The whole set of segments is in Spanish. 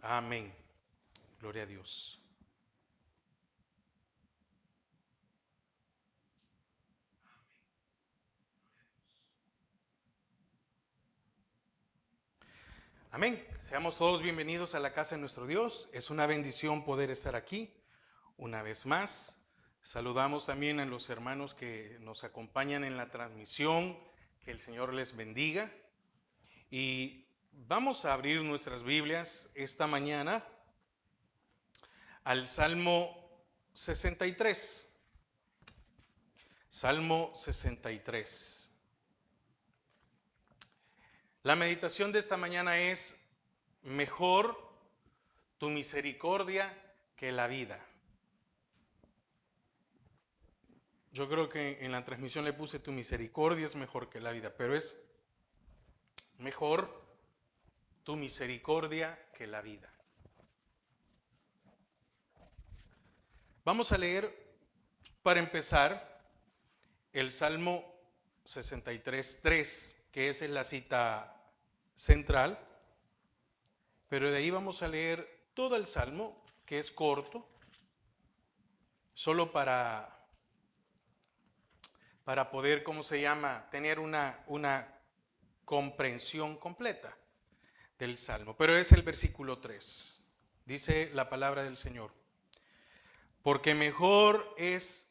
Amén. Gloria a Dios. Amén. Seamos todos bienvenidos a la casa de nuestro Dios. Es una bendición poder estar aquí una vez más. Saludamos también a los hermanos que nos acompañan en la transmisión. Que el Señor les bendiga. Y vamos a abrir nuestras Biblias esta mañana al Salmo 63. Salmo 63. La meditación de esta mañana es: mejor tu misericordia que la vida. Yo creo que en la transmisión le puse tu misericordia es mejor que la vida, pero es mejor tu misericordia que la vida. Vamos a leer, para empezar, el Salmo 63:3, que esa es la cita central, pero de ahí vamos a leer todo el Salmo, que es corto, solo para poder, tener una comprensión completa del Salmo. Pero es el versículo 3. Dice la palabra del Señor: porque mejor es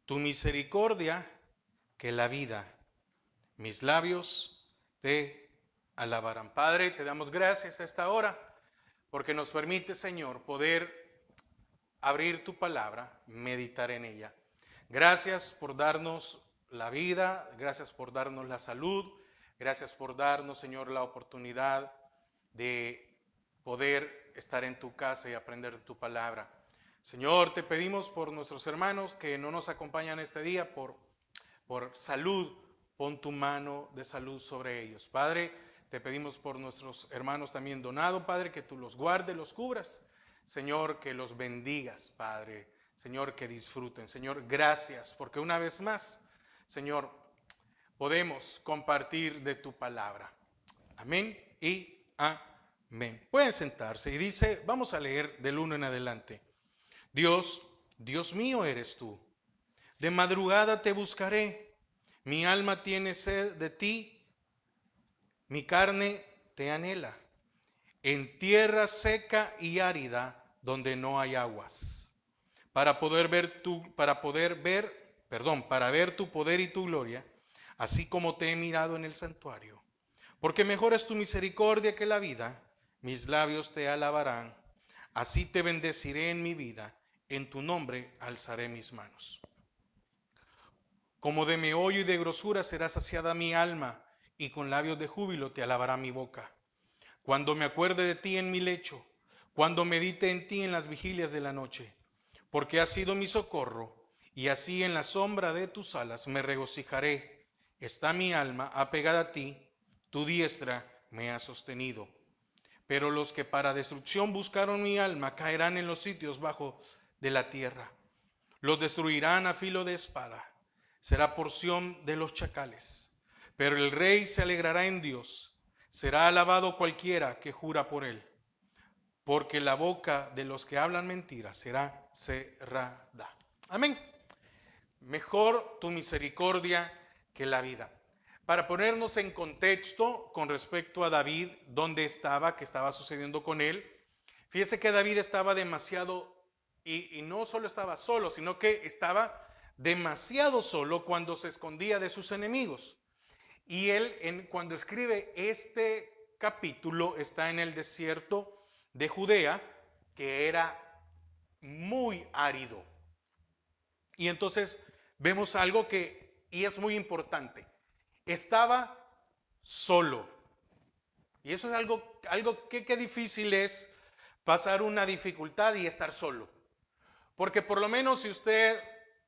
tu misericordia que la vida. Mis labios te alabarán. Padre, te damos gracias a esta hora porque nos permite, Señor, poder abrir tu palabra, meditar en ella. Gracias por darnos la vida, gracias por darnos la salud, gracias por darnos, Señor, la oportunidad de poder estar en tu casa y aprender tu palabra. Señor, te pedimos por nuestros hermanos que no nos acompañan este día, por salud, pon tu mano de salud sobre ellos. Padre, te pedimos por nuestros hermanos también donados, Padre, que tú los guardes, los cubras. Señor, que los bendigas, Padre. Señor, que disfruten. Señor, gracias, porque una vez más, Señor, podemos compartir de tu palabra. Amén y amén. Pueden sentarse y dice, vamos a leer del 1 en adelante. Dios, Dios mío eres tú. De madrugada te buscaré. Mi alma tiene sed de ti. Mi carne te anhela. En tierra seca y árida donde no hay aguas. Para ver tu poder y tu gloria, así como te he mirado en el santuario. Porque mejor es tu misericordia que la vida, mis labios te alabarán, así te bendeciré en mi vida, en tu nombre alzaré mis manos. Como de meollo y de grosura será saciada mi alma, y con labios de júbilo te alabará mi boca. Cuando me acuerde de ti en mi lecho, cuando medite en ti en las vigilias de la noche, porque has sido mi socorro, y así en la sombra de tus alas me regocijaré. Está mi alma apegada a ti, tu diestra me ha sostenido. Pero los que para destrucción buscaron mi alma caerán en los sitios bajo de la tierra. Los destruirán a filo de espada. Será porción de los chacales. Pero el rey se alegrará en Dios. Será alabado cualquiera que jura por él. Porque la boca de los que hablan mentira será cerrada. Amén. Mejor tu misericordia que la vida. Para ponernos en contexto con respecto a David, dónde estaba, qué estaba sucediendo con él, fíjese que David estaba demasiado, y no solo estaba solo, sino que estaba demasiado solo cuando se escondía de sus enemigos. Y él, cuando escribe este capítulo, está en el desierto de Judea, que era muy árido. Y entonces vemos algo y es muy importante, estaba solo. Y eso es algo que difícil es pasar una dificultad y estar solo. Porque por lo menos si usted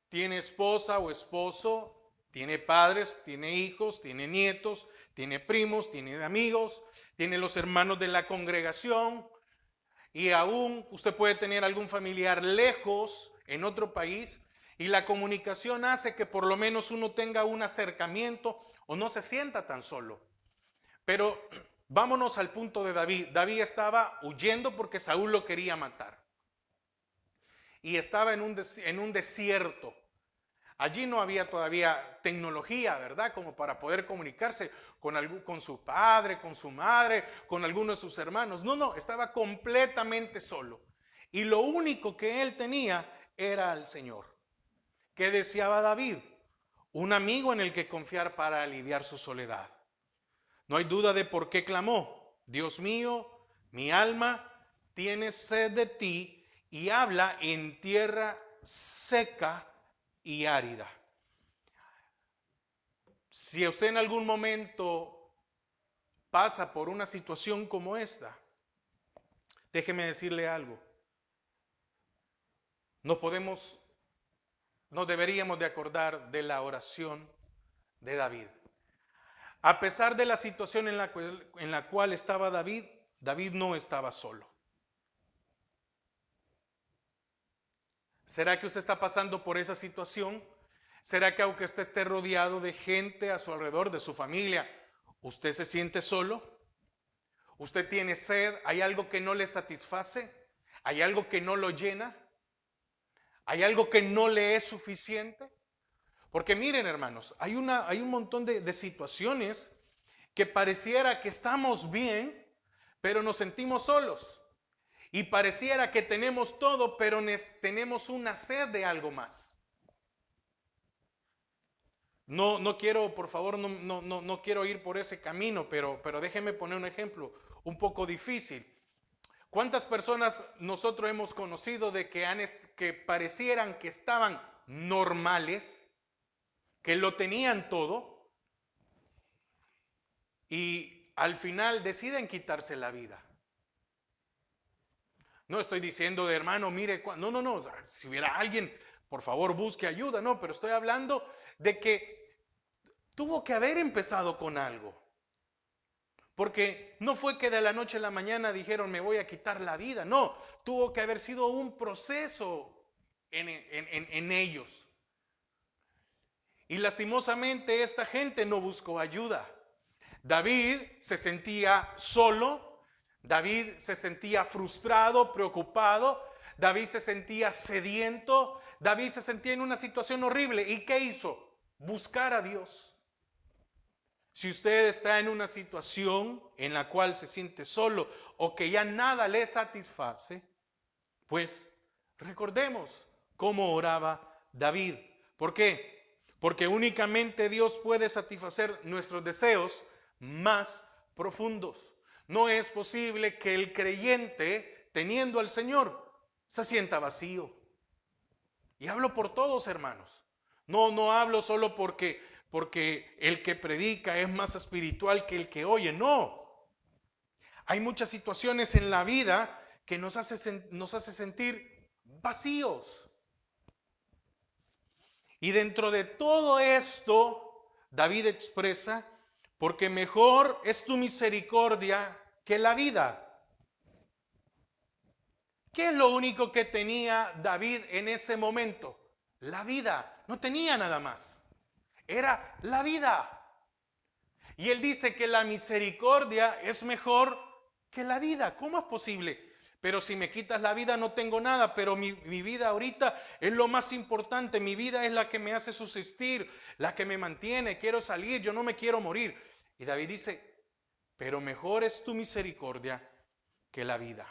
tiene esposa o esposo, tiene padres, tiene hijos, tiene nietos, tiene primos, tiene amigos, tiene los hermanos de la congregación, y aún usted puede tener algún familiar lejos en otro país, y la comunicación hace que por lo menos uno tenga un acercamiento o no se sienta tan solo. Pero Vámonos al punto de David. David estaba huyendo porque Saúl lo quería matar. Y estaba en un desierto. Allí no había todavía tecnología, ¿verdad? Como para poder comunicarse con su padre, con su madre, con alguno de sus hermanos. No, estaba completamente solo. Y lo único que él tenía era al Señor. ¿Qué deseaba David? Un amigo en el que confiar para aliviar su soledad. No hay duda de por qué clamó: Dios mío, mi alma tiene sed de ti, y habla en tierra seca y árida. Si usted en algún momento pasa por una situación como esta, déjeme decirle algo. Nos deberíamos de acordar de la oración de David. A pesar de la situación en la cual estaba David, David no estaba solo. ¿Será que usted está pasando por esa situación? ¿Será que aunque usted esté rodeado de gente a su alrededor, de su familia, usted se siente solo? ¿Usted tiene sed? ¿Hay algo que no le satisface? ¿Hay algo que no lo llena? ¿Hay algo que no le es suficiente? Porque miren, hermanos, hay un montón de situaciones que pareciera que estamos bien, pero nos sentimos solos. Y pareciera que tenemos todo, pero tenemos una sed de algo más. No quiero, por favor, no quiero ir por ese camino, pero déjeme poner un ejemplo un poco difícil. ¿Cuántas personas nosotros hemos conocido de que parecieran que estaban normales, que lo tenían todo, y al final deciden quitarse la vida? No estoy diciendo de hermano, mire, no, si hubiera alguien, por favor busque ayuda, no, pero estoy hablando de que tuvo que haber empezado con algo. Porque no fue que de la noche a la mañana dijeron me voy a quitar la vida, no, tuvo que haber sido un proceso en ellos. Y lastimosamente esta gente no buscó ayuda. David se sentía solo, David se sentía frustrado, preocupado, David se sentía sediento, David se sentía en una situación horrible. ¿Y qué hizo? Buscar a Dios. Si usted está en una situación en la cual se siente solo o que ya nada le satisface, pues recordemos cómo oraba David. ¿Por qué? Porque únicamente Dios puede satisfacer nuestros deseos más profundos. No es posible que el creyente, teniendo al Señor, se sienta vacío. Y hablo por todos, hermanos. No hablo solo porque el que predica es más espiritual que el que oye. No. Hay muchas situaciones en la vida que nos hace sentir vacíos. Y dentro de todo esto, David expresa: porque mejor es tu misericordia que la vida. ¿Qué es lo único que tenía David en ese momento? La vida. No tenía nada más. Era la vida. Y él dice que la misericordia es mejor que la vida. ¿Cómo es posible? Pero si me quitas la vida no tengo nada, pero mi vida ahorita es lo más importante. Mi vida es la que me hace subsistir, la que me mantiene. Quiero salir, yo no me quiero morir. Y David dice: pero mejor es tu misericordia que la vida.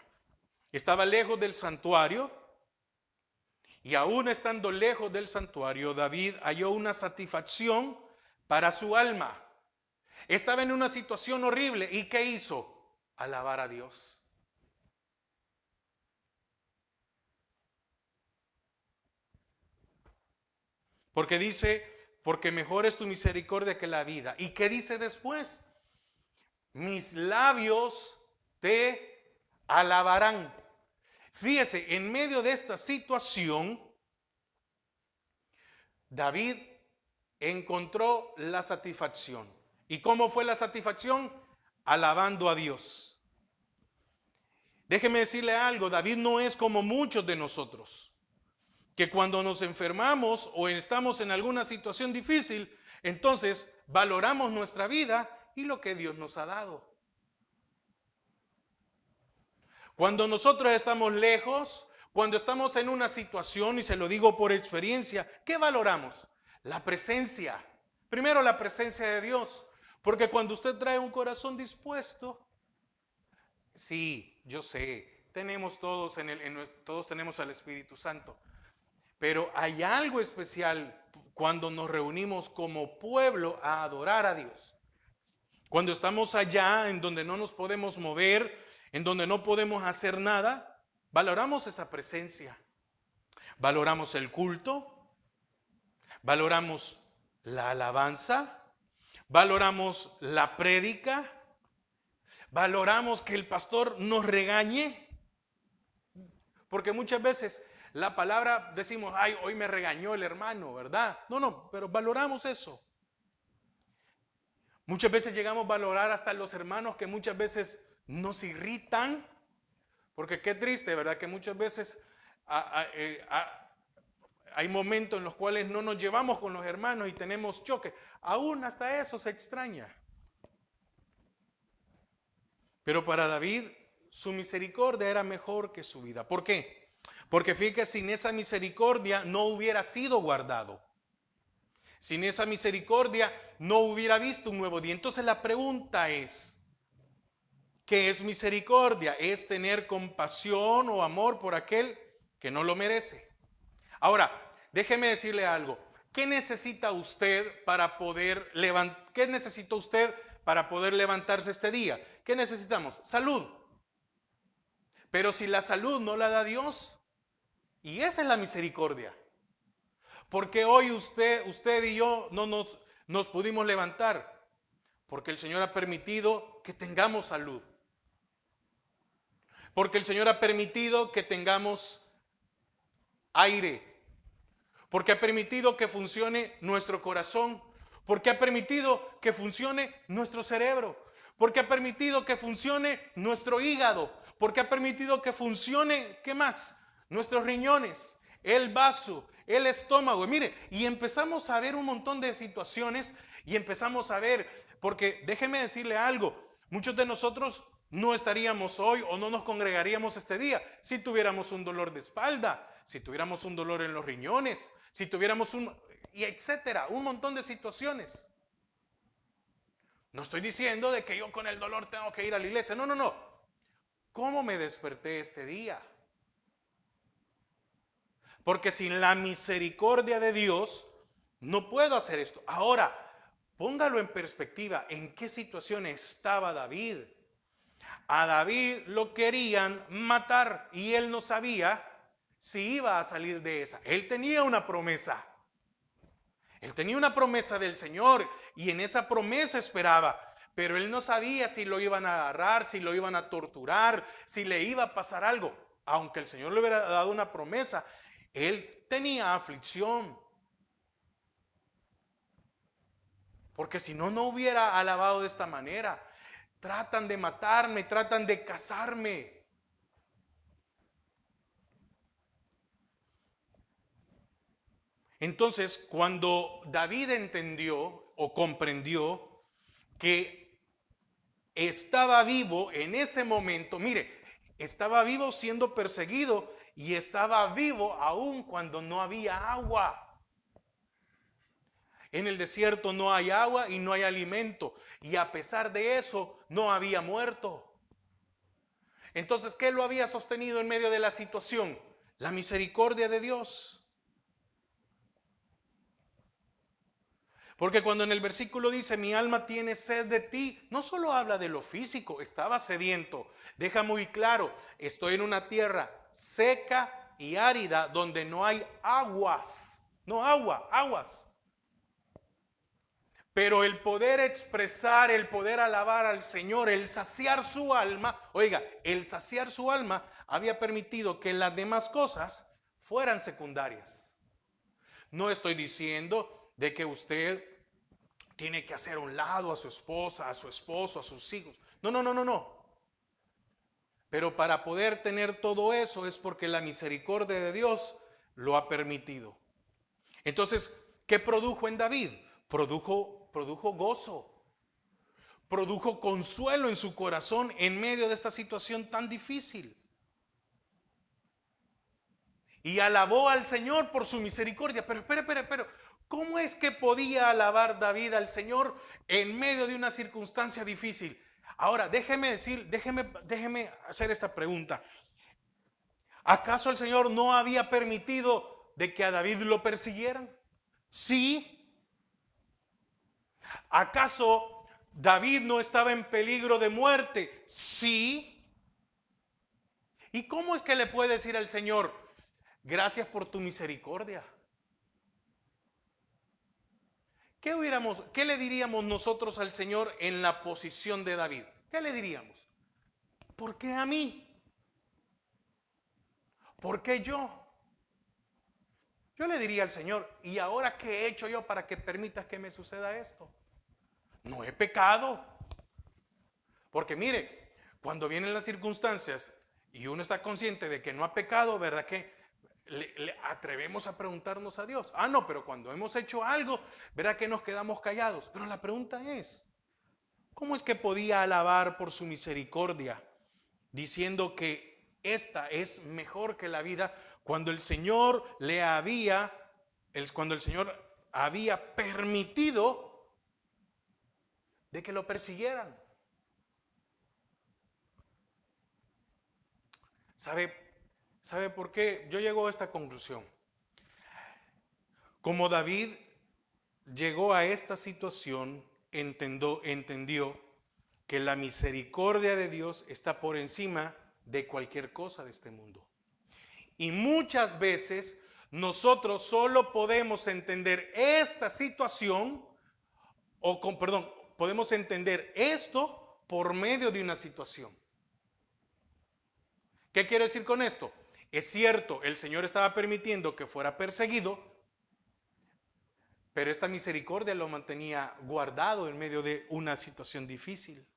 Estaba lejos del santuario, y aún estando lejos del santuario, David halló una satisfacción para su alma. Estaba en una situación horrible. ¿Y qué hizo? Alabar a Dios. Porque dice: porque mejor es tu misericordia que la vida. ¿Y qué dice después? Mis labios te alabarán. Fíjese, en medio de esta situación, David encontró la satisfacción. ¿Y cómo fue la satisfacción? Alabando a Dios. Déjeme decirle algo: David no es como muchos de nosotros, que cuando nos enfermamos o estamos en alguna situación difícil, entonces valoramos nuestra vida y lo que Dios nos ha dado. Cuando nosotros estamos lejos, cuando estamos en una situación, y se lo digo por experiencia, ¿qué valoramos? La presencia. Primero la presencia de Dios. Porque cuando usted trae un corazón dispuesto, sí, yo sé, tenemos todos, todos tenemos al Espíritu Santo. Pero hay algo especial cuando nos reunimos como pueblo a adorar a Dios. Cuando estamos allá en donde no nos podemos mover, en donde no podemos hacer nada, valoramos esa presencia. Valoramos el culto, valoramos la alabanza, valoramos la prédica, valoramos que el pastor nos regañe, porque muchas veces la palabra decimos, ay, hoy me regañó el hermano, ¿verdad? No, pero valoramos eso. Muchas veces llegamos a valorar hasta los hermanos que muchas veces nos irritan, porque qué triste, ¿verdad? Que muchas veces hay momentos en los cuales no nos llevamos con los hermanos y tenemos choque. Aún hasta eso se extraña. Pero para David, su misericordia era mejor que su vida. ¿Por qué? Porque fíjate, sin esa misericordia no hubiera sido guardado. Sin esa misericordia no hubiera visto un nuevo día. Entonces la pregunta es, ¿qué es misericordia? Es tener compasión o amor por aquel que no lo merece. Ahora, déjeme decirle algo. ¿Qué necesita usted para poder levantarse este día? ¿Qué necesitamos? Salud. Pero si la salud no la da Dios, y esa es la misericordia. Porque hoy usted y yo no nos pudimos levantar, porque el Señor ha permitido que tengamos salud. Porque el Señor ha permitido que tengamos aire. Porque ha permitido que funcione nuestro corazón. Porque ha permitido que funcione nuestro cerebro. Porque ha permitido que funcione nuestro hígado. Porque ha permitido que funcione, ¿qué más? Nuestros riñones, el vaso, el estómago. Mire, y empezamos a ver un montón de situaciones y empezamos a ver, porque déjeme decirle algo, muchos de nosotros no estaríamos hoy o no nos congregaríamos este día si tuviéramos un dolor de espalda, si tuviéramos un dolor en los riñones, si tuviéramos y etcétera, un montón de situaciones. No estoy diciendo de que yo con el dolor tengo que ir a la iglesia, no. ¿Cómo me desperté este día? Porque sin la misericordia de Dios no puedo hacer esto. Ahora, póngalo en perspectiva. ¿En qué situación estaba David? A David lo querían matar y él no sabía si iba a salir de esa. Él tenía una promesa. Él tenía una promesa del Señor y en esa promesa esperaba. Pero él no sabía si lo iban a agarrar, si lo iban a torturar, si le iba a pasar algo. Aunque el Señor le hubiera dado una promesa, él tenía aflicción. Porque si no, no hubiera alabado de esta manera. Tratan de matarme, tratan de cazarme. Entonces, cuando David entendió o comprendió que estaba vivo en ese momento, mire, estaba vivo siendo perseguido y estaba vivo aún cuando no había agua. En el desierto no hay agua y no hay alimento. Y a pesar de eso, no había muerto. Entonces, ¿qué lo había sostenido en medio de la situación? La misericordia de Dios. Porque cuando en el versículo dice, mi alma tiene sed de ti, no solo habla de lo físico, estaba sediento. Deja muy claro, estoy en una tierra seca y árida donde no hay aguas. No agua, aguas. Pero el poder expresar, el poder alabar al Señor, el saciar su alma, oiga, el saciar su alma había permitido que las demás cosas fueran secundarias. No estoy diciendo de que usted tiene que hacer a un lado a su esposa, a su esposo, a sus hijos. No. Pero para poder tener todo eso es porque la misericordia de Dios lo ha permitido. Entonces, ¿qué produjo en David? Produjo gozo, produjo consuelo en su corazón en medio de esta situación tan difícil. y alabó al Señor por su misericordia. Pero, pero, ¿cómo es que podía alabar David al Señor en medio de una circunstancia difícil? Ahora, déjeme hacer esta pregunta. ¿Acaso el Señor no había permitido de que a David lo persiguieran? Sí. ¿Acaso David no estaba en peligro de muerte? Sí. ¿Y cómo es que le puede decir al Señor, gracias por tu misericordia? ¿Qué le diríamos nosotros al Señor en la posición de David? ¿Qué le diríamos? ¿Por qué a mí? ¿Por qué yo? Yo le diría al Señor, ¿y ahora qué he hecho yo para que permitas que me suceda esto? No he pecado. Porque mire, cuando vienen las circunstancias y uno está consciente de que no ha pecado, ¿verdad que le atrevemos a preguntarnos a Dios? Ah, no, pero cuando hemos hecho algo, ¿verdad que nos quedamos callados? Pero la pregunta es, ¿cómo es que podía alabar por su misericordia diciendo que esta es mejor que la vida cuando el Señor cuando el Señor había permitido de que lo persiguieran? ¿Sabe, sabe por qué? Yo llego a esta conclusión. Como David llegó a esta situación, entendió que la misericordia de Dios está por encima de cualquier cosa de este mundo. Y muchas veces nosotros solo podemos entender esta situación, podemos entender esto por medio de una situación. ¿Qué quiero decir con esto? Es cierto, el Señor estaba permitiendo que fuera perseguido, pero esta misericordia lo mantenía guardado en medio de una situación difícil.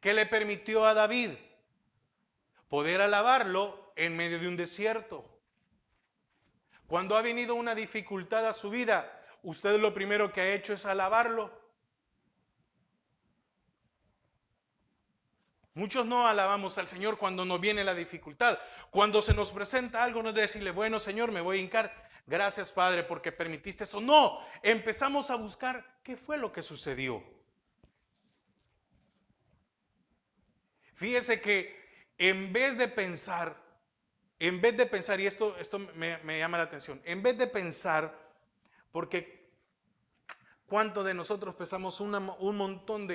¿Qué le permitió a David? Poder alabarlo en medio de un desierto. Cuando ha venido una dificultad a su vida, usted lo primero que ha hecho es alabarlo. Muchos no alabamos al Señor cuando nos viene la dificultad. Cuando se nos presenta algo, no es decirle, bueno, Señor, me voy a hincar. Gracias, Padre, porque permitiste eso. No, empezamos a buscar qué fue lo que sucedió. Fíjese que en vez de pensar, y esto me llama la atención, en vez de pensar, porque ¿cuántos de nosotros pensamos un montón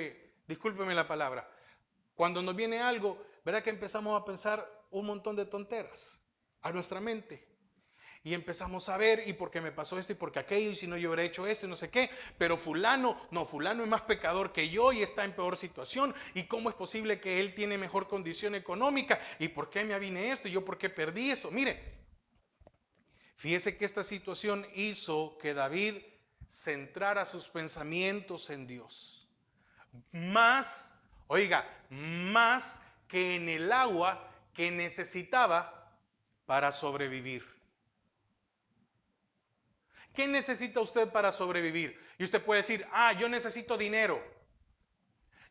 discúlpeme la palabra, cuando nos viene algo, ¿verdad que empezamos a pensar un montón de tonteras a nuestra mente? Y empezamos a ver, y porque me pasó esto y porque aquello, y si no yo hubiera hecho esto y no sé qué, pero fulano es más pecador que yo y está en peor situación, y cómo es posible que él tiene mejor condición económica, y por qué me avine esto, y yo por qué perdí esto. Mire, fíjese que esta situación hizo que David centrara sus pensamientos en Dios. Más que en el agua que necesitaba para sobrevivir. ¿Qué necesita usted para sobrevivir? Y usted puede decir, yo necesito dinero.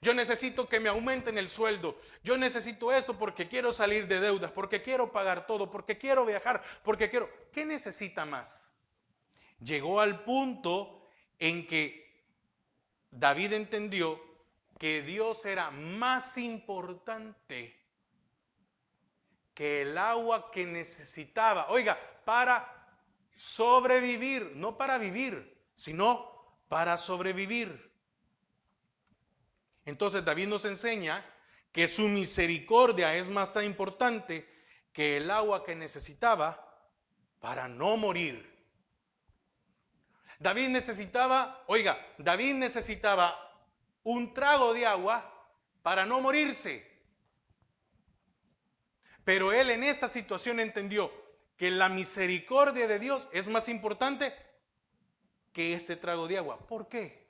Yo necesito que me aumenten el sueldo. Yo necesito esto porque quiero salir de deudas, porque quiero pagar todo, porque quiero viajar, porque quiero... ¿Qué necesita más? Llegó al punto en que David entendió que Dios era más importante que el agua que necesitaba. Oiga, para sobrevivir, no para vivir, sino para sobrevivir. Entonces David nos enseña que su misericordia es más tan importante que el agua que necesitaba para no morir. David necesitaba un trago de agua para no morirse. Pero él en esta situación entendió que la misericordia de Dios es más importante que este trago de agua. ¿Por qué?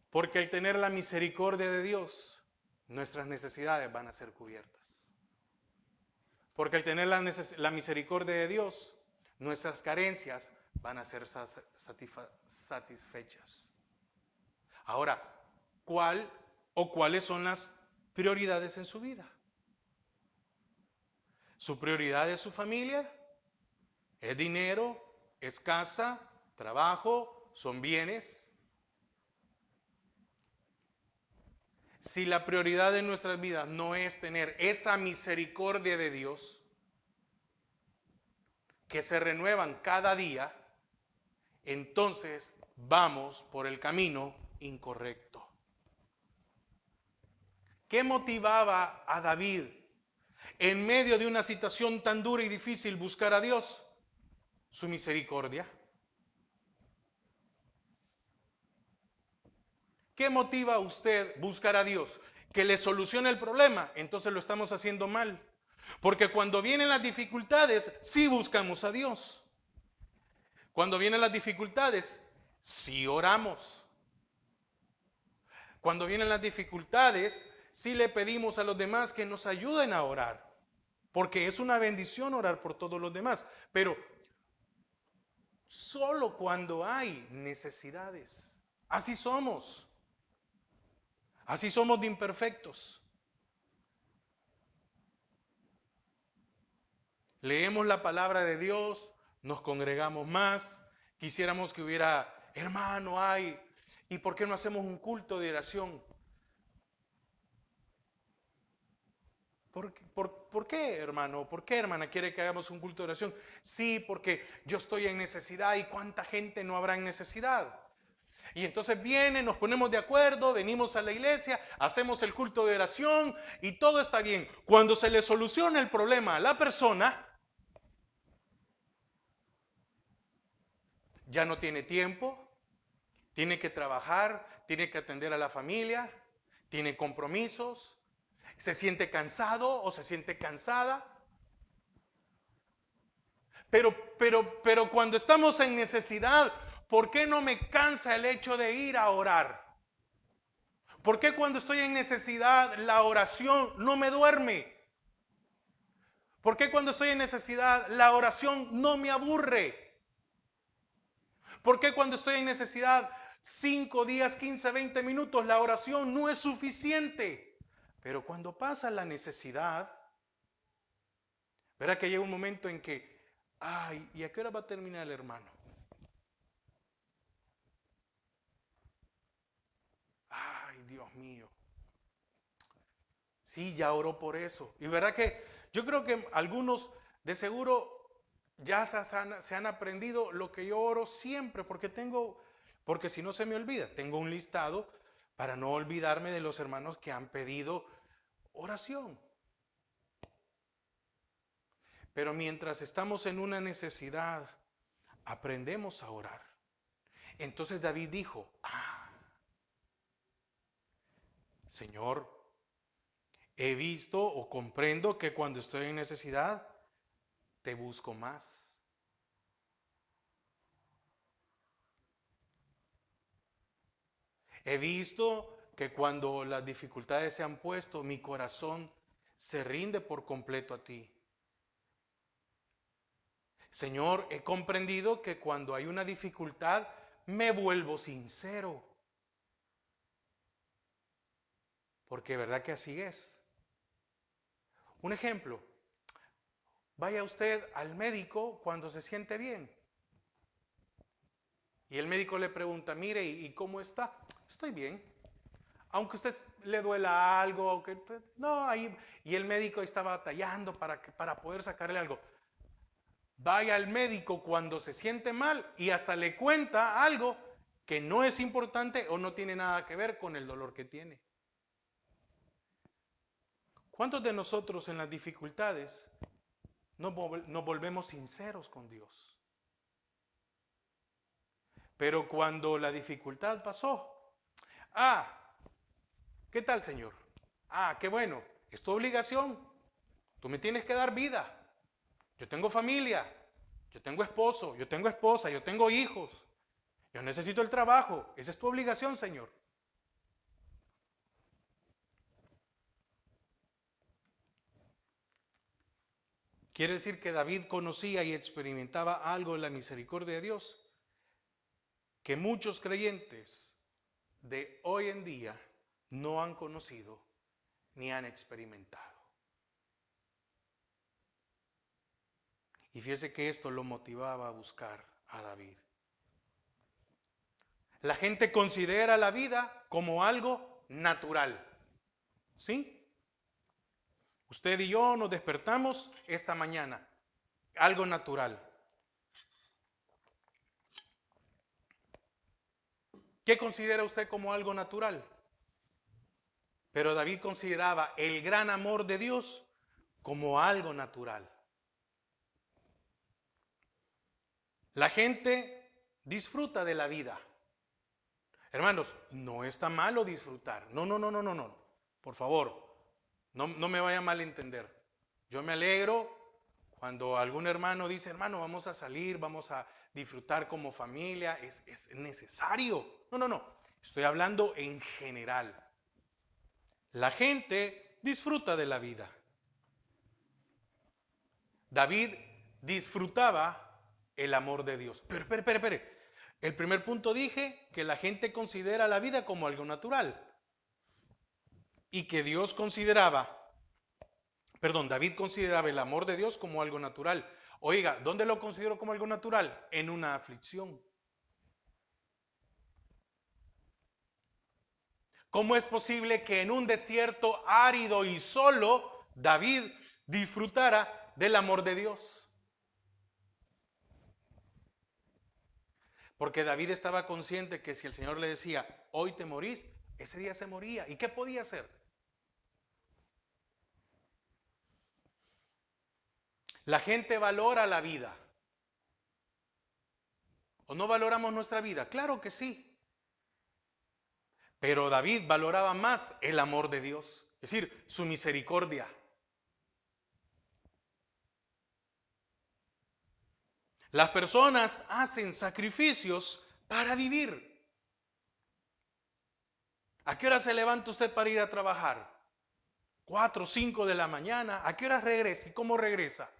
Porque al tener la misericordia de Dios, nuestras necesidades van a ser cubiertas. Porque al tener la misericordia de Dios, nuestras carencias van a ser satisfechas. Ahora, ¿cuál o cuáles son las prioridades en su vida? ¿Su prioridad es su familia? ¿Es dinero? ¿Es casa? ¿Trabajo? ¿Son bienes? Si la prioridad de nuestras vidas no es tener esa misericordia de Dios, que se renuevan cada día, entonces vamos por el camino incorrecto. ¿Qué motivaba a David en medio de una situación tan dura y difícil buscar a Dios? Su misericordia. ¿Qué motiva a usted buscar a Dios? Que le solucione el problema, entonces lo estamos haciendo mal. Porque cuando vienen las dificultades, sí buscamos a Dios. Cuando vienen las dificultades, sí oramos. Cuando vienen las dificultades, sí le pedimos a los demás que nos ayuden a orar. Porque es una bendición orar por todos los demás. Pero solo cuando hay necesidades. Así somos. Así somos de imperfectos. Leemos la palabra de Dios, nos congregamos más, quisiéramos que hubiera, hermano, hay, ¿y por qué no hacemos un culto de oración? ¿Por qué, hermano? ¿Por qué, hermana, quiere que hagamos un culto de oración? Sí, porque yo estoy en necesidad y cuánta gente no habrá en necesidad. Y entonces viene, nos ponemos de acuerdo, venimos a la iglesia, hacemos el culto de oración y todo está bien. Cuando se le soluciona el problema a la persona, ya no tiene tiempo, tiene que trabajar, tiene que atender a la familia, tiene compromisos, se siente cansado o se siente cansada. Pero cuando estamos en necesidad, ¿por qué no me cansa el hecho de ir a orar? ¿Por qué cuando estoy en necesidad la oración no me duerme? ¿Por qué cuando estoy en necesidad la oración no me aburre? ¿Por qué cuando estoy en necesidad 5 días, 15, 20 minutos la oración no es suficiente? Pero cuando pasa la necesidad, verá que llega un momento en que, ay, ¿y a qué hora va a terminar el hermano? Ay, Dios mío. Sí, ya oró por eso. Y verdad que yo creo que algunos de seguro ya se han aprendido lo que yo oro siempre, porque si no se me olvida, tengo un listado para no olvidarme de los hermanos que han pedido oración. Pero mientras estamos en una necesidad, aprendemos a orar. Entonces David dijo, Señor, he visto o comprendo que cuando estoy en necesidad, te busco más. He visto que cuando las dificultades se han puesto, mi corazón se rinde por completo a ti. Señor, he comprendido que cuando hay una dificultad, me vuelvo sincero. Porque verdad que así es. Un ejemplo, vaya usted al médico cuando se siente bien. Y el médico le pregunta, mire, ¿y cómo está? Estoy bien. Aunque a usted le duela algo, no, ahí, y el médico está batallando para poder sacarle algo. Vaya al médico cuando se siente mal y hasta le cuenta algo que no es importante o no tiene nada que ver con el dolor que tiene. ¿Cuántos de nosotros en las dificultades nos volvemos sinceros con Dios? Pero cuando la dificultad pasó, ¿qué tal, Señor? Qué bueno, es tu obligación. Tú me tienes que dar vida. Yo tengo familia, yo tengo esposo, yo tengo esposa, yo tengo hijos. Yo necesito el trabajo. Esa es tu obligación, Señor. Quiere decir que David conocía y experimentaba algo en la misericordia de Dios que muchos creyentes de hoy en día no han conocido ni han experimentado. Y fíjese que esto lo motivaba a buscar a David. La gente considera la vida como algo natural. ¿Sí? Usted y yo nos despertamos esta mañana. Algo natural. ¿Qué considera usted como algo natural? Pero David consideraba el gran amor de Dios como algo natural. La gente disfruta de la vida. Hermanos, no está malo disfrutar. No, no, no, no, no, no. Por favor, no me vaya a malentender. Yo me alegro cuando algún hermano dice, hermano, vamos a salir, vamos a disfrutar como familia. Es necesario. No, no, no. Estoy hablando en general. La gente disfruta de la vida. David disfrutaba el amor de Dios. Pero, espere. El primer punto dije que la gente considera la vida como algo natural. Y que David consideraba el amor de Dios como algo natural. Oiga, ¿dónde lo considero como algo natural? En una aflicción. ¿Cómo es posible que en un desierto árido y solo David disfrutara del amor de Dios? Porque David estaba consciente que si el Señor le decía, hoy te morís, ese día se moría. ¿Y qué podía hacer? La gente valora la vida. ¿O no valoramos nuestra vida? Claro que sí. Pero David valoraba más el amor de Dios, es decir, su misericordia. Las personas hacen sacrificios para vivir. ¿A qué hora se levanta usted para ir a trabajar? 4 o 5 de la mañana. ¿A qué hora regresa y cómo regresa?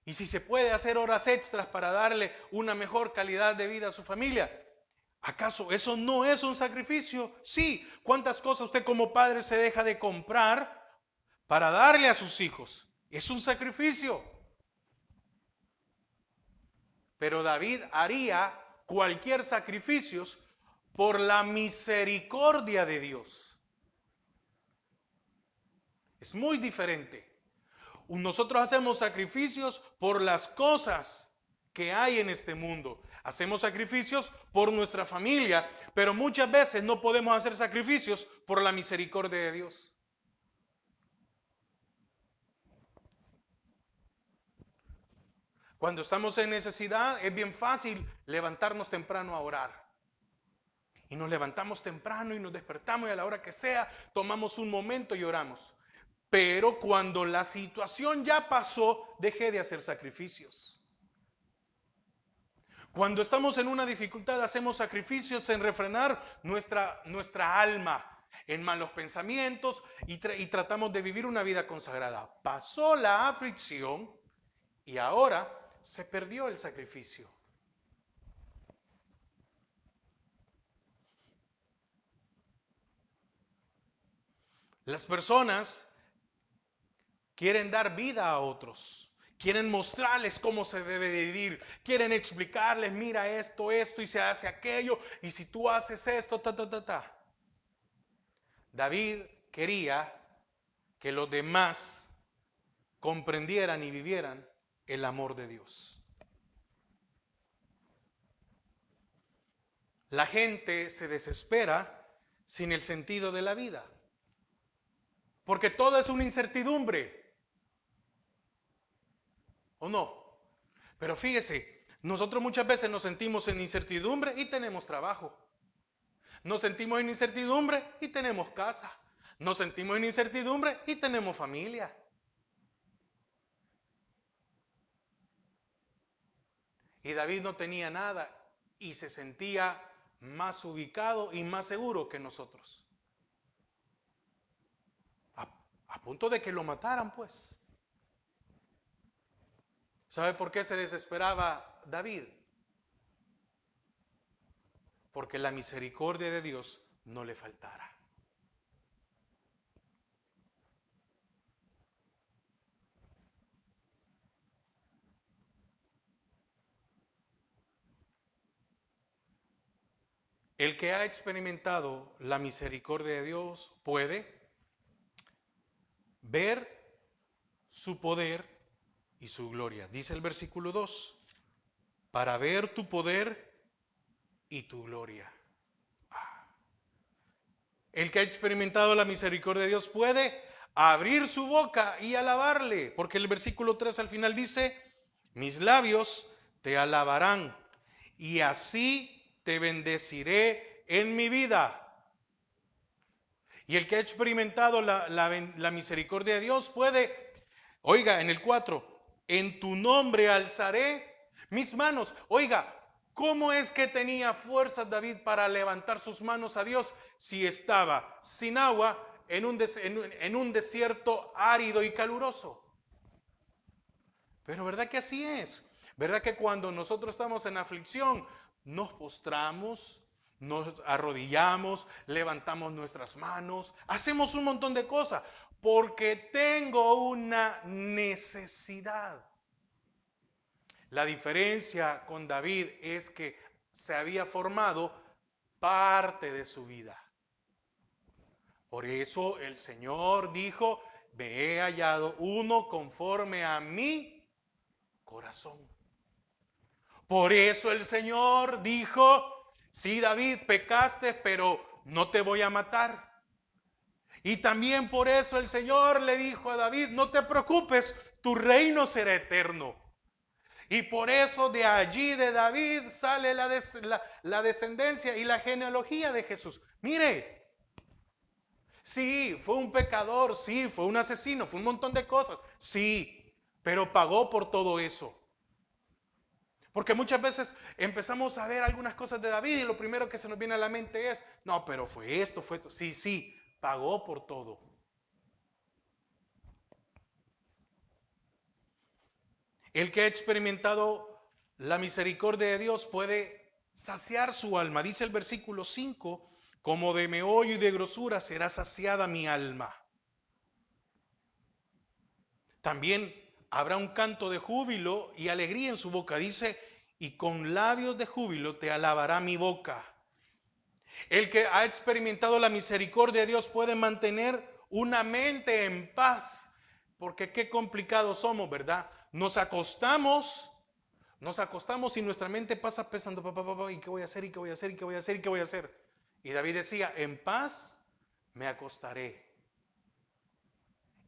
Y si se puede hacer horas extras para darle una mejor calidad de vida a su familia, ¿acaso eso no es un sacrificio? Sí. ¿Cuántas cosas usted como padre se deja de comprar para darle a sus hijos? Es un sacrificio. Pero David haría cualquier sacrificio por la misericordia de Dios. Es muy diferente. Nosotros hacemos sacrificios por las cosas que hay en este mundo. Hacemos sacrificios por nuestra familia, pero muchas veces no podemos hacer sacrificios por la misericordia de Dios. Cuando estamos en necesidad es bien fácil levantarnos temprano a orar. Y nos levantamos temprano y nos despertamos y a la hora que sea tomamos un momento y oramos. Pero cuando la situación ya pasó, dejé de hacer sacrificios. Cuando estamos en una dificultad, hacemos sacrificios en refrenar nuestra alma, en malos pensamientos y tratamos de vivir una vida consagrada. Pasó la aflicción y ahora se perdió el sacrificio. Las personas quieren dar vida a otros. Quieren mostrarles cómo se debe vivir. Quieren explicarles, mira esto y se hace aquello. Y si tú haces esto, David quería que los demás comprendieran y vivieran el amor de Dios. La gente se desespera sin el sentido de la vida. Porque todo es una incertidumbre. ¿O no? Pero fíjese, nosotros muchas veces nos sentimos en incertidumbre y tenemos trabajo. Nos sentimos en incertidumbre y tenemos casa. Nos sentimos en incertidumbre y tenemos familia. Y David no tenía nada y se sentía más ubicado y más seguro que nosotros. A punto de que lo mataran, pues. ¿Sabe por qué se desesperaba David? porque la misericordia de Dios no le faltara. El que ha experimentado la misericordia de Dios puede ver su poder y su gloria. Dice el versículo 2, para ver tu poder y tu gloria. El que ha experimentado la misericordia de Dios puede abrir su boca y alabarle, porque el versículo 3 al final dice, mis labios te alabarán y así te bendeciré en mi vida. Y el que ha experimentado la misericordia de Dios puede, oiga, en el 4, en tu nombre alzaré mis manos. Oiga, ¿cómo es que tenía fuerzas David para levantar sus manos a Dios si estaba sin agua en un desierto árido y caluroso? Pero ¿verdad que así es? ¿Verdad que cuando nosotros estamos en aflicción, nos postramos, nos arrodillamos, levantamos nuestras manos, hacemos un montón de cosas? Porque tengo una necesidad. La diferencia con David es que se había formado parte de su vida. Por eso el Señor dijo, me he hallado uno conforme a mi corazón. Por eso el Señor dijo, sí, David, pecaste, pero no te voy a matar. Y también por eso el Señor le dijo a David, no te preocupes, tu reino será eterno. Y por eso de allí de David sale la descendencia y la genealogía de Jesús. Mire, sí, fue un pecador, sí, fue un asesino, fue un montón de cosas, sí, pero pagó por todo eso. Porque muchas veces empezamos a ver algunas cosas de David y lo primero que se nos viene a la mente es, no, pero fue esto, fue esto. Sí, sí, pagó por todo. El que ha experimentado la misericordia de Dios puede saciar su alma. Dice el versículo 5, como de meollo y de grosura será saciada mi alma. También habrá un canto de júbilo y alegría en su boca. Dice, y con labios de júbilo te alabará mi boca. El que ha experimentado la misericordia de Dios puede mantener una mente en paz. Porque qué complicados somos, ¿verdad? Nos acostamos y nuestra mente pasa pensando, papá, ¿y qué voy a hacer? ¿Y qué voy a hacer? ¿Y qué voy a hacer? ¿Y qué voy a hacer? Y David decía, en paz me acostaré.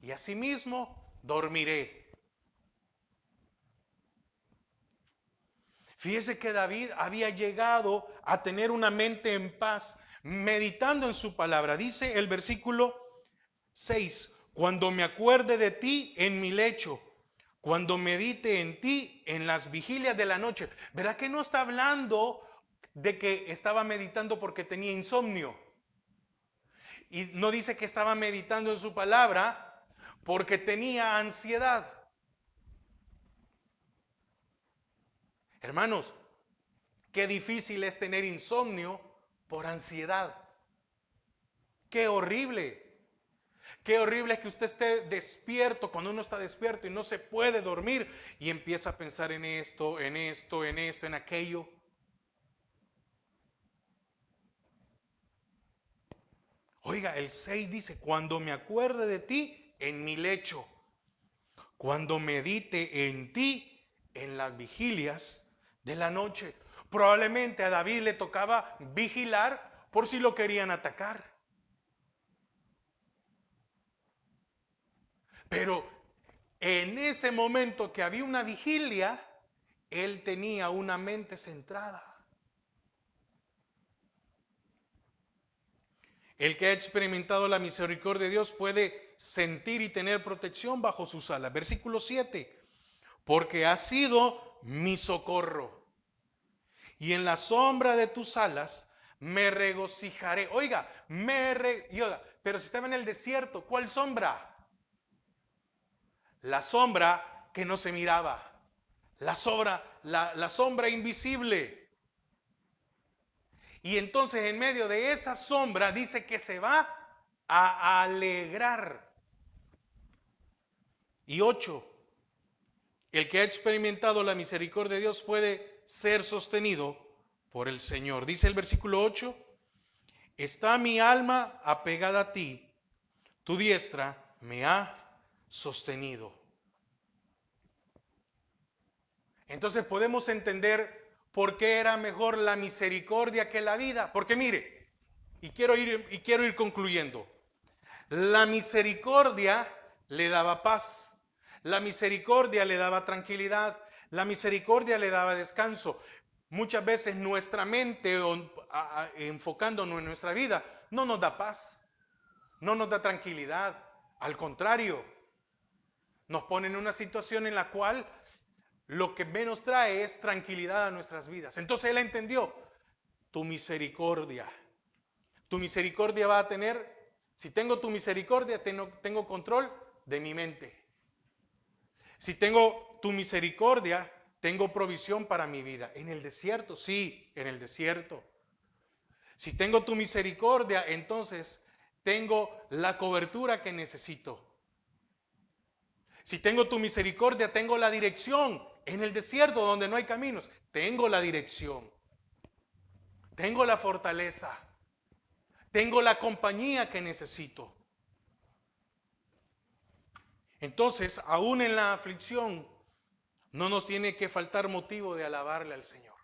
Y asimismo dormiré. Fíjese que David había llegado a tener una mente en paz, meditando en su palabra. Dice el versículo 6, cuando me acuerde de ti en mi lecho, cuando medite en ti en las vigilias de la noche. ¿Verdad que no está hablando de que estaba meditando porque tenía insomnio? Y no dice que estaba meditando en su palabra porque tenía ansiedad. Hermanos, qué difícil es tener insomnio por ansiedad. Qué horrible. Qué horrible es que usted esté despierto, cuando uno está despierto y no se puede dormir y empieza a pensar en esto, en esto, en esto, en aquello. Oiga, el 6 dice, cuando me acuerde de ti en mi lecho, cuando medite en ti en las vigilias de la noche. Probablemente a David le tocaba vigilar por si lo querían atacar. Pero en ese momento que había una vigilia, él tenía una mente centrada. El que ha experimentado la misericordia de Dios puede sentir y tener protección bajo sus alas. Versículo 7. Porque has sido mi socorro. Y en la sombra de tus alas me regocijaré. Oiga, pero si estaba en el desierto, ¿cuál sombra? La sombra que no se miraba. La sombra invisible. Y entonces en medio de esa sombra dice que se va a alegrar. Y 8, el que ha experimentado la misericordia de Dios puede ser sostenido por el Señor. Dice el versículo 8, está mi alma apegada a ti, tu diestra me ha sostenido. Entonces podemos entender por qué era mejor la misericordia que la vida. Porque mire, y quiero ir concluyendo. La misericordia le daba paz, la misericordia le daba tranquilidad, la misericordia le daba descanso. Muchas veces nuestra mente, enfocándonos en nuestra vida, no nos da paz, no nos da tranquilidad. Al contrario, nos pone en una situación en la cual lo que menos trae es tranquilidad a nuestras vidas. Entonces él entendió, tu misericordia va a tener, si tengo tu misericordia, tengo control de mi mente. Si tengo tu misericordia, tengo provisión para mi vida. En el desierto, sí, en el desierto. Si tengo tu misericordia, entonces tengo la cobertura que necesito. Si tengo tu misericordia, tengo la dirección. En el desierto donde no hay caminos, tengo la dirección. Tengo la fortaleza. Tengo la compañía que necesito. Entonces, aún en la aflicción, no nos tiene que faltar motivo de alabarle al Señor.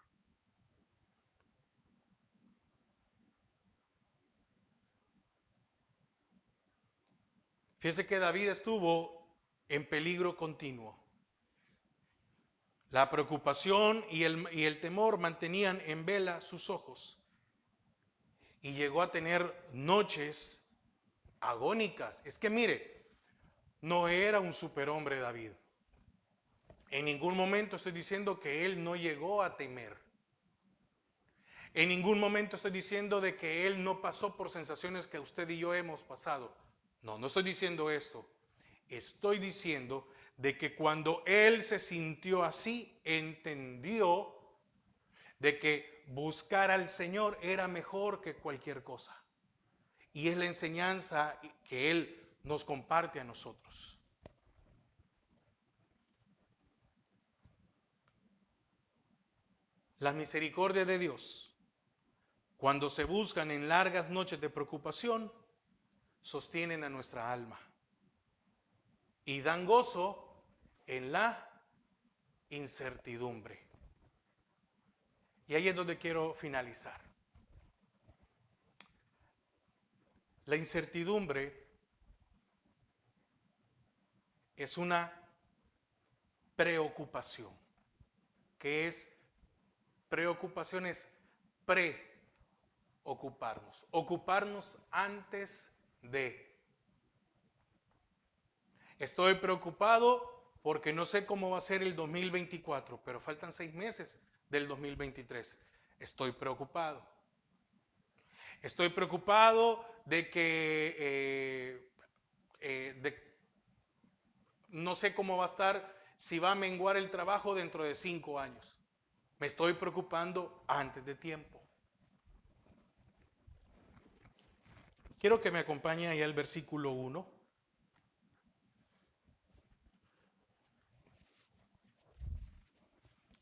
Fíjese que David estuvo en peligro continuo. La preocupación y el temor mantenían en vela sus ojos. Y llegó a tener noches agónicas. Es que mire, no era un superhombre David. En ningún momento estoy diciendo que él no llegó a temer. En ningún momento estoy diciendo de que él no pasó por sensaciones que usted y yo hemos pasado. No, no estoy diciendo esto. Estoy diciendo de que cuando él se sintió así, entendió de que buscar al Señor era mejor que cualquier cosa. Y es la enseñanza que él nos comparte a nosotros. La misericordia de Dios, cuando se buscan en largas noches de preocupación, sostienen a nuestra alma y dan gozo en la incertidumbre. Y ahí es donde quiero finalizar. La incertidumbre es una preocupación, que es preocupación es preocuparnos, ocuparnos antes de. Estoy preocupado porque no sé cómo va a ser el 2024, pero faltan 6 meses del 2023. Estoy preocupado. Estoy preocupado de que no sé cómo va a estar, si va a menguar el trabajo dentro de 5 años. Me estoy preocupando antes de tiempo. Quiero que me acompañe ahí al versículo 1.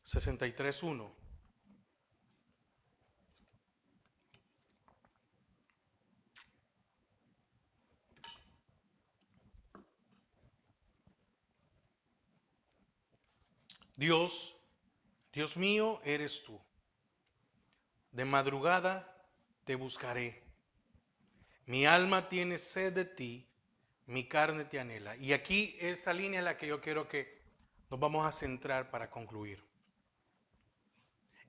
63:1. Dios, Dios mío, eres tú. De madrugada te buscaré. Mi alma tiene sed de ti, mi carne te anhela. Y aquí esa línea en la que yo quiero que nos vamos a centrar para concluir.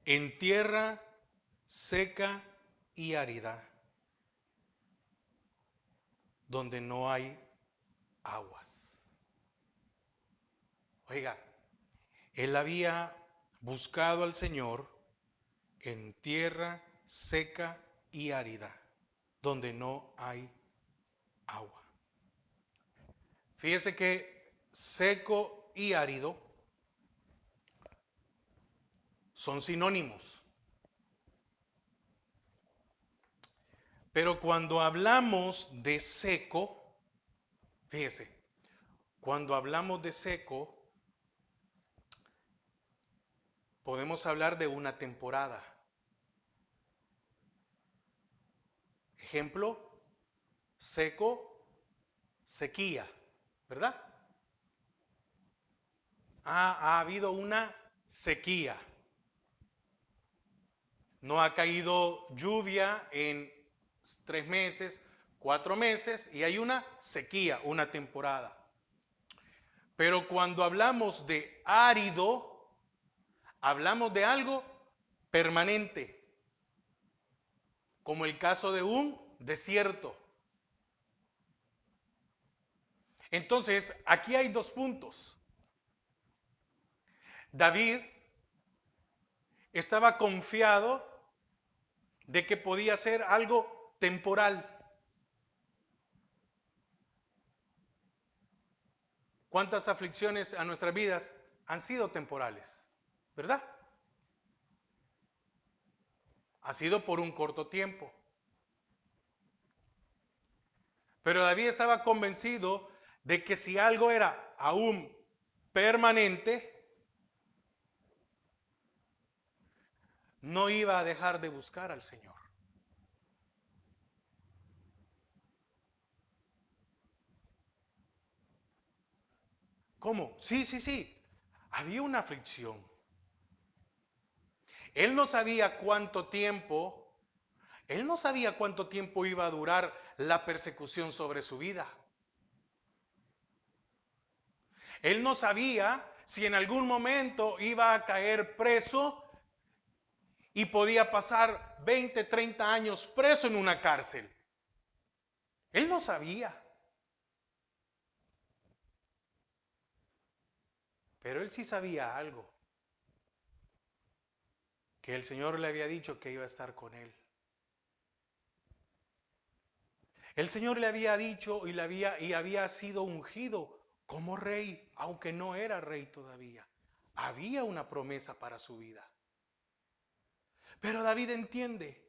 En tierra seca y árida, donde no hay aguas. Oiga, él había buscado al Señor en tierra seca y árida, donde no hay agua. Fíjese que seco y árido son sinónimos. Pero cuando hablamos de seco, fíjese, cuando hablamos de seco, podemos hablar de una temporada. Ejemplo, seco, sequía, ¿verdad? Ha habido una sequía. No ha caído lluvia en 3 meses, 4 meses, y hay una sequía, una temporada. Pero cuando hablamos de árido, hablamos de algo permanente, como el caso de un desierto. Entonces, aquí hay 2 puntos. David estaba confiado de que podía ser algo temporal. ¿Cuántas aflicciones a nuestras vidas han sido temporales? ¿Verdad? Ha sido por un corto tiempo. Pero David estaba convencido de que si algo era aún permanente, no iba a dejar de buscar al Señor. ¿Cómo? Sí, sí, sí. Había una aflicción. Él no sabía cuánto tiempo, él no sabía cuánto tiempo iba a durar la persecución sobre su vida. Él no sabía si en algún momento iba a caer preso y podía pasar 20, 30 años preso en una cárcel. Él no sabía. Pero él sí sabía algo, que el Señor le había dicho que iba a estar con él. El Señor le había dicho y había sido ungido como rey, aunque no era rey todavía. Había una promesa para su vida. Pero David entiende,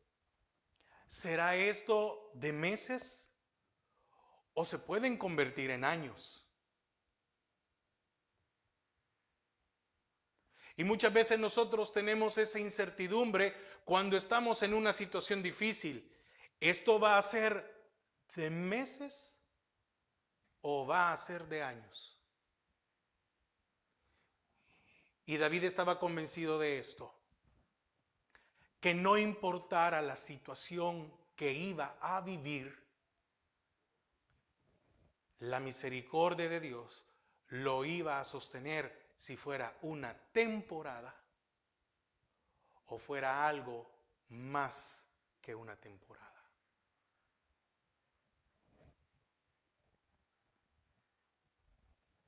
¿será esto de meses o se pueden convertir en años? Y muchas veces nosotros tenemos esa incertidumbre cuando estamos en una situación difícil. ¿Esto va a ser de meses o va a ser de años? Y David estaba convencido de esto, que no importara la situación que iba a vivir, la misericordia de Dios lo iba a sostener si fuera una temporada o fuera algo más que una temporada.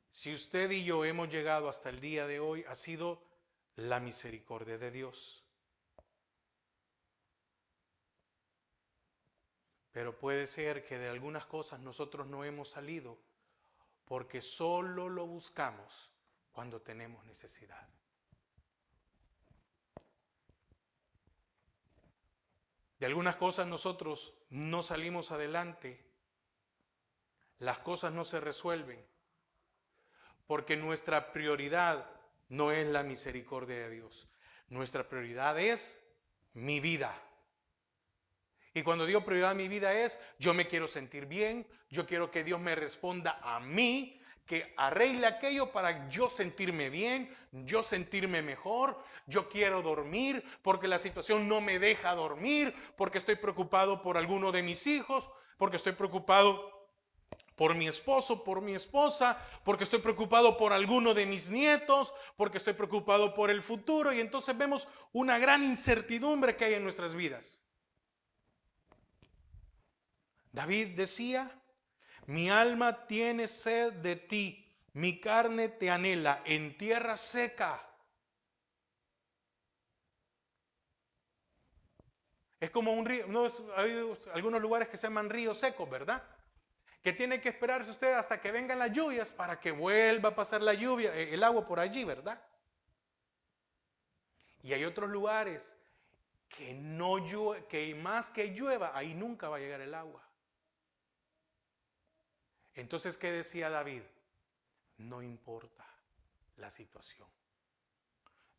Si usted y yo hemos llegado hasta el día de hoy, ha sido la misericordia de Dios. Pero puede ser que de algunas cosas nosotros no hemos salido porque solo lo buscamos cuando tenemos necesidad. De algunas cosas nosotros no salimos adelante, las cosas no se resuelven, porque nuestra prioridad no es la misericordia de Dios. Nuestra prioridad es mi vida. Y cuando digo prioridad a mi vida es, yo me quiero sentir bien, yo quiero que Dios me responda a mí, que arregle aquello para yo sentirme bien, yo sentirme mejor, yo quiero dormir porque la situación no me deja dormir, porque estoy preocupado por alguno de mis hijos, porque estoy preocupado por mi esposo, por mi esposa, porque estoy preocupado por alguno de mis nietos, porque estoy preocupado por el futuro, y entonces vemos una gran incertidumbre que hay en nuestras vidas. David decía, mi alma tiene sed de ti, mi carne te anhela en tierra seca. Es como un río, no es, hay algunos lugares que se llaman ríos secos, ¿verdad? Que tiene que esperarse usted hasta que vengan las lluvias para que vuelva a pasar la lluvia, el agua por allí, ¿verdad? Y hay otros lugares que más que llueva, ahí nunca va a llegar el agua. Entonces, ¿qué decía David? No importa la situación.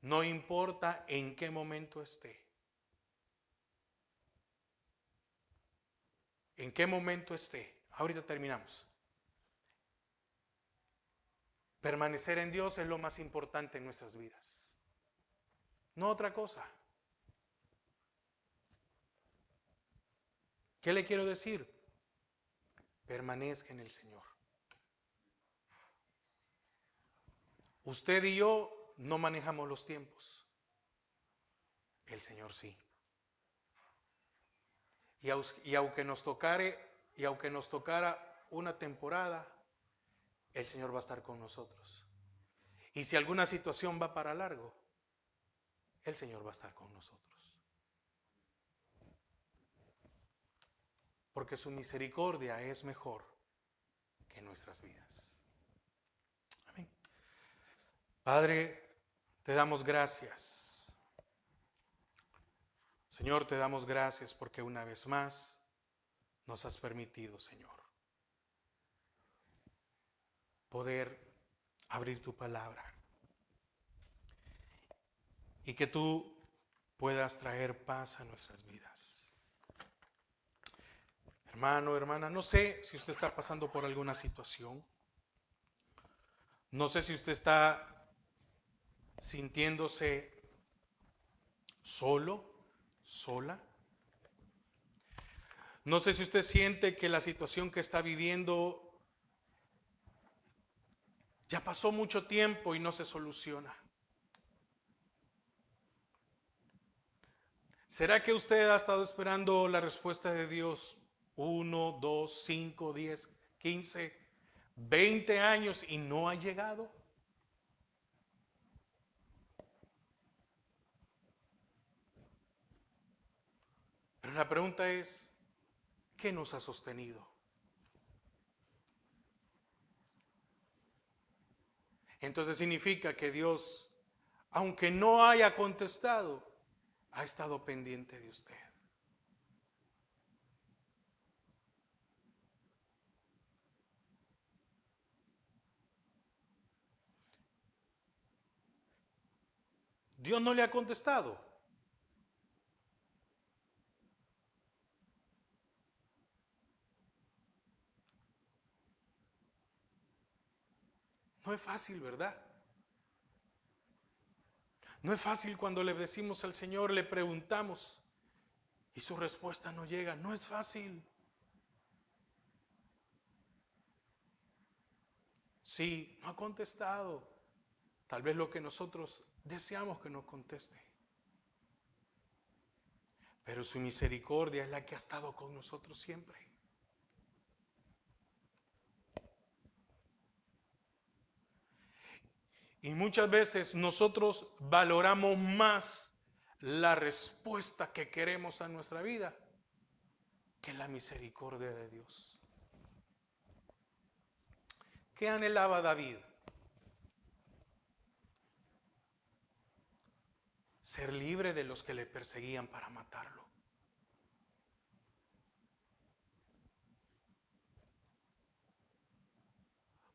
No importa en qué momento esté. En qué momento esté. Ahorita terminamos. Permanecer en Dios es lo más importante en nuestras vidas. No otra cosa. ¿Qué le quiero decir? Permanezca en el Señor. Usted y yo no manejamos los tiempos. El Señor sí. Y aunque nos tocara una temporada, el Señor va a estar con nosotros. Y si alguna situación va para largo, el Señor va a estar con nosotros. Porque su misericordia es mejor que nuestras vidas. Amén. Padre, te damos gracias. Señor, te damos gracias porque una vez más nos has permitido, Señor, poder abrir tu palabra y que tú puedas traer paz a nuestras vidas. Hermano, hermana, no sé si usted está pasando por alguna situación. No sé si usted está sintiéndose solo, sola. No sé si usted siente que la situación que está viviendo ya pasó mucho tiempo y no se soluciona. ¿Será que usted ha estado esperando la respuesta de Dios 1, 2, 5, 10, 15, 20 años y no ha llegado? Pero la pregunta es, ¿qué nos ha sostenido? Entonces significa que Dios, aunque no haya contestado, ha estado pendiente de usted. Dios no le ha contestado. No es fácil, ¿verdad? No es fácil cuando le decimos al Señor, le preguntamos y su respuesta no llega. No es fácil. Sí, no ha contestado. Tal vez lo que nosotros deseamos que nos conteste. Pero su misericordia es la que ha estado con nosotros siempre. Y muchas veces nosotros valoramos más la respuesta que queremos a nuestra vida que la misericordia de Dios. ¿Qué anhelaba David? Ser libre de los que le perseguían para matarlo.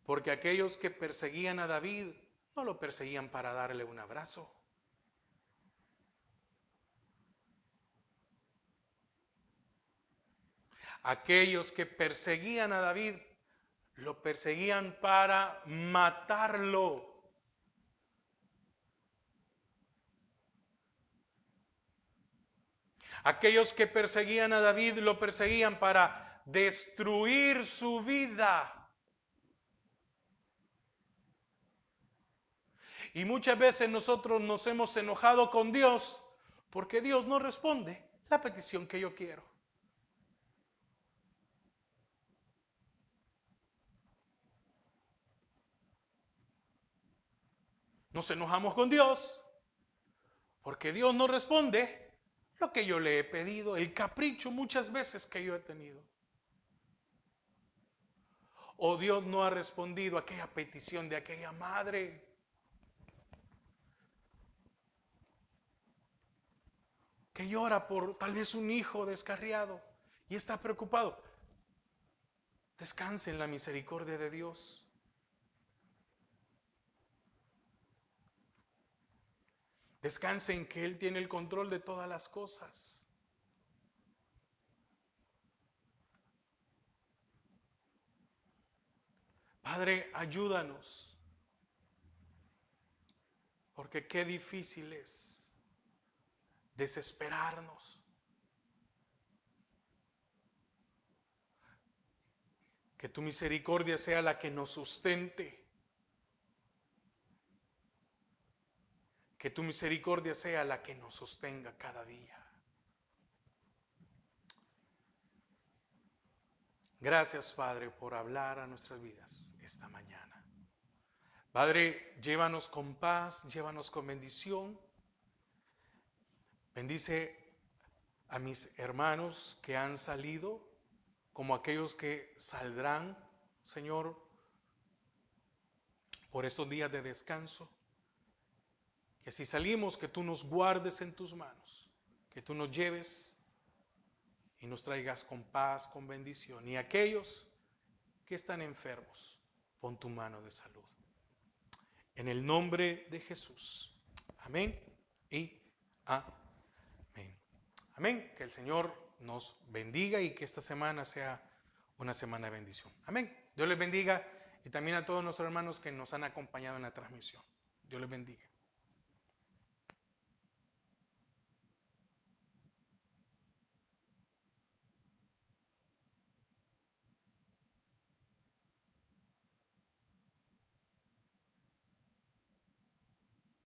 Porque aquellos que perseguían a David no lo perseguían para darle un abrazo. Aquellos que perseguían a David lo perseguían para matarlo. Aquellos que perseguían a David lo perseguían para destruir su vida. Y muchas veces nosotros nos hemos enojado con Dios porque Dios no responde la petición que yo quiero. Nos enojamos con Dios porque Dios no responde lo que yo le he pedido, el capricho muchas veces que yo he tenido. O Dios no ha respondido a aquella petición de aquella madre que llora por tal vez un hijo descarriado y está preocupado. Descanse en la misericordia de Dios. Descanse en que Él tiene el control de todas las cosas. Padre, ayúdanos, porque qué difícil es desesperarnos. Que tu misericordia sea la que nos sustente. Que tu misericordia sea la que nos sostenga cada día. Gracias, Padre, por hablar a nuestras vidas esta mañana. Padre, llévanos con paz, llévanos con bendición. Bendice a mis hermanos que han salido, como aquellos que saldrán, Señor, por estos días de descanso. Que si salimos, que tú nos guardes en tus manos, que tú nos lleves y nos traigas con paz, con bendición. Y aquellos que están enfermos, pon tu mano de salud. En el nombre de Jesús. Amén y amén. Amén. Que el Señor nos bendiga y que esta semana sea una semana de bendición. Amén. Dios les bendiga y también a todos nuestros hermanos que nos han acompañado en la transmisión. Dios les bendiga.